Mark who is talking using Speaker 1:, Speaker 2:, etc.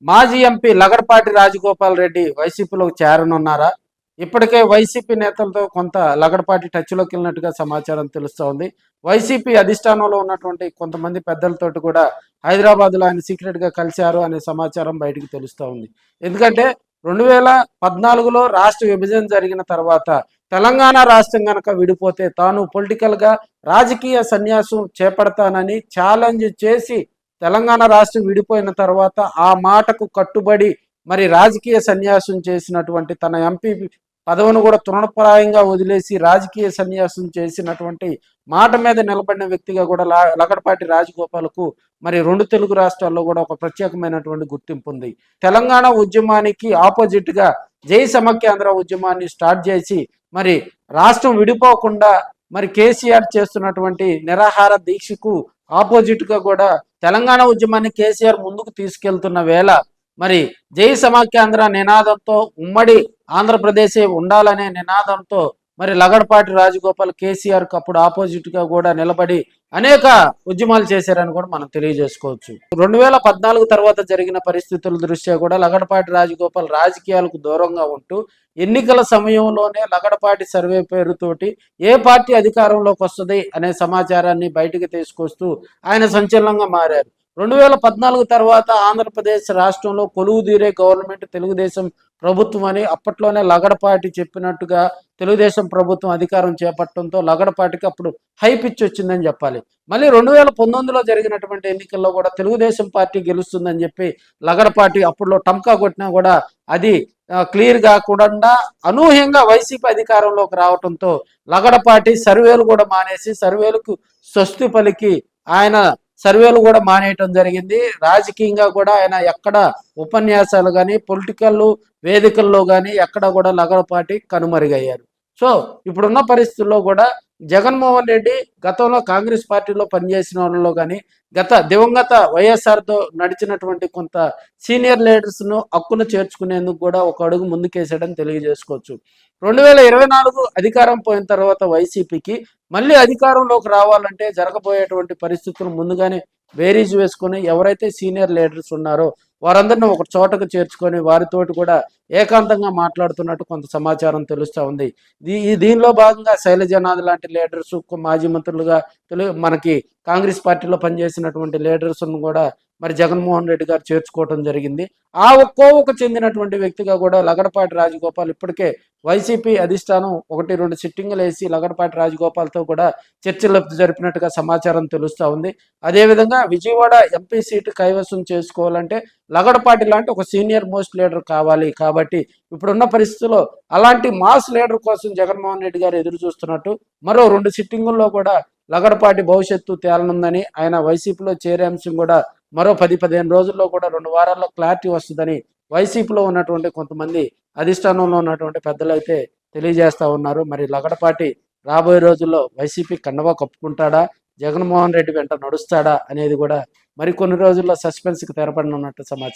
Speaker 1: మాజీ ఎంపీ లగడపాటి రాజగోపాల్ రెడ్డి వైసీపీలోకి చేరనున్నారా? ఇప్పటికే వైసీపీ నేతలతో కొంత లగడపాటి టచ్లోకి వెళ్ళినట్టుగా సమాచారం తెలుస్తూ ఉంది. వైసీపీ అధిష్టానంలో ఉన్నటువంటి కొంతమంది పెద్దలతోటి కూడా హైదరాబాద్లో ఆయన సీక్రెట్గా కలిశారు అనే సమాచారం బయటికి తెలుస్తూ ఉంది. ఎందుకంటే 2014లో రాష్ట్ర విభజన జరిగిన తర్వాత తెలంగాణ రాష్ట్రం కనుక విడిపోతే తాను పొలిటికల్గా రాజకీయ సన్యాసం చేపడతానని ఛాలెంజ్ చేసి తెలంగాణ రాష్ట్రం విడిపోయిన తర్వాత ఆ మాటకు కట్టుబడి మరి రాజకీయ సన్యాసం చేసినటువంటి తన ఎంపీ పదవిని కూడా తృణప్రాయంగా వదిలేసి రాజకీయ సన్యాసం చేసినటువంటి మాట మీద నిలబడిన వ్యక్తిగా కూడా లగడపాటి రాజగోపాల్కు మరి రెండు తెలుగు రాష్ట్రాల్లో కూడా ఒక ప్రత్యేకమైనటువంటి గుర్తింపు ఉంది. తెలంగాణ ఉద్యమానికి ఆపోజిట్గా జై సమైక్యాంధ్ర ఉద్యమాన్ని స్టార్ట్ చేసి మరి రాష్ట్రం విడిపోకుండా మరి కేసీఆర్ చేస్తున్నటువంటి నిరాహార దీక్షకు ఆపోజిట్గా కూడా తెలంగాణ ఉద్యమాన్ని కేసీఆర్ ముందుకు తీసుకెళ్తున్న వేళ మరి జై సమైక్యాంధ్ర నినాదంతో ఉమ్మడి ఆంధ్రప్రదేశే ఉండాలనే నినాదంతో మరి లగడపాటి రాజగోపాల్ కేసీఆర్కి అప్పుడు ఆపోజిట్గా కూడా నిలబడి అనేక ఉద్యమాలు చేశారని కూడా మనం తెలియజేసుకోవచ్చు. 2014 తర్వాత జరిగిన పరిస్థితుల దృష్ట్యా కూడా లగడపాటి రాజగోపాల్ రాజకీయాలకు దూరంగా ఉంటూ ఎన్నికల సమయంలోనే లగడపాటి సర్వే పేరుతోటి ఏ పార్టీ అధికారంలోకి వస్తుంది అనే సమాచారాన్ని బయటికి తీసుకొస్తూ ఆయన సంచలనంగా మారారు. 2014 తర్వాత ఆంధ్రప్రదేశ్ రాష్ట్రంలో కొలువుదీరే గవర్నమెంట్ తెలుగుదేశం ప్రభుత్వం అని అప్పట్లోనే లగడపాటి చెప్పినట్టుగా తెలుగుదేశం ప్రభుత్వం అధికారం చేపట్టడంతో లగడపాటికి అప్పుడు హైప్ ఇచ్చి వచ్చిందని చెప్పాలి. మళ్ళీ 2019లో జరిగినటువంటి ఎన్నికల్లో కూడా తెలుగుదేశం పార్టీ గెలుస్తుందని చెప్పి లగడపాటి అప్పుడులో టంకా కొట్టినా కూడా అది క్లియర్ కాకుండా అనూహ్యంగా వైసీపీ అధికారంలోకి రావడంతో లగడపాటి సర్వేలు కూడా మానేసి సర్వేలకు స్వస్తి పలికి ఆయన సర్వేలు కూడా మానేయటం జరిగింది. రాజకీయంగా కూడా ఆయన ఎక్కడ ఉపన్యాసాలు కానీ పొలిటికల్ వేదికల్లో కానీ ఎక్కడ కూడా లగడపాటి కనుమరుగయ్యారు. సో ఇప్పుడున్న పరిస్థితుల్లో కూడా జగన్మోహన్ రెడ్డి గతంలో కాంగ్రెస్ పార్టీలో పనిచేసిన వాళ్ళలో కానీ దివంగత వైఎస్ఆర్తో నడిచినటువంటి కొంత సీనియర్ లీడర్స్ను హక్కును చేర్చుకునేందుకు కూడా ఒక అడుగు ముందుకేసాడని తెలియజేసుకోవచ్చు. 2024 అధికారం పోయిన తర్వాత వైసీపీకి మళ్ళీ అధికారంలోకి రావాలంటే జరగబోయేటువంటి పరిస్థితులు ముందుగానే బేరీజ్ వేసుకొని ఎవరైతే సీనియర్ లీడర్స్ ఉన్నారో వారందరినీ ఒక చోటకు చేర్చుకొని వారితోటి కూడా ఏకాంతంగా మాట్లాడుతున్నట్టు కొంత సమాచారం తెలుస్తూ ఉంది. దీనిలో భాగంగా శైలజనాథ్ లాంటి లీడర్స్ మాజీ మంత్రులుగా మనకి కాంగ్రెస్ పార్టీలో పనిచేసినటువంటి లీడర్స్ను కూడా మరి జగన్మోహన్ రెడ్డి గారు చేర్చుకోవడం జరిగింది. ఆ కోవకు చెందినటువంటి వ్యక్తిగా కూడా లగడపాటి రాజగోపాల్ ఇప్పటికే వైసీపీ అధిష్టానం 1-2 సిట్టింగులు వేసి లగడపాటి రాజగోపాల్తో కూడా చర్చలు జరిపినట్టుగా సమాచారం తెలుస్తూ ఉంది. అదేవిధంగా విజయవాడ ఎంపీ సీటు కైవసం చేసుకోవాలంటే లగడపాటి లాంటి ఒక సీనియర్ మోస్ట్ లీడర్ కావాలి. కాబట్టి ఇప్పుడున్న పరిస్థితుల్లో అలాంటి మాస్ లీడర్ కోసం జగన్మోహన్ రెడ్డి గారు ఎదురు చూస్తున్నట్టు మరో 2 సిట్టింగుల్లో కూడా లగడపాటి భవిష్యత్తు తేలనుందని ఆయన వైసీపీలో చేరే అంశం కూడా మరో 10-15 రోజుల్లో కూడా 2 వారాల్లో క్లారిటీ వస్తుందని వైసీపీలో ఉన్నటువంటి కొంతమంది అధిష్టానంలో ఉన్నటువంటి పెద్దలు అయితే తెలియజేస్తూ ఉన్నారు. మరి లగడపాటి రాబోయే రోజుల్లో వైసీపీ కండవా కప్పుకుంటాడా, జగన్మోహన్ రెడ్డి వెంట నడుస్తాడా అనేది కూడా మరికొన్ని రోజుల్లో సస్పెన్స్కి తెరపడనున్నట్టు సమాచారం.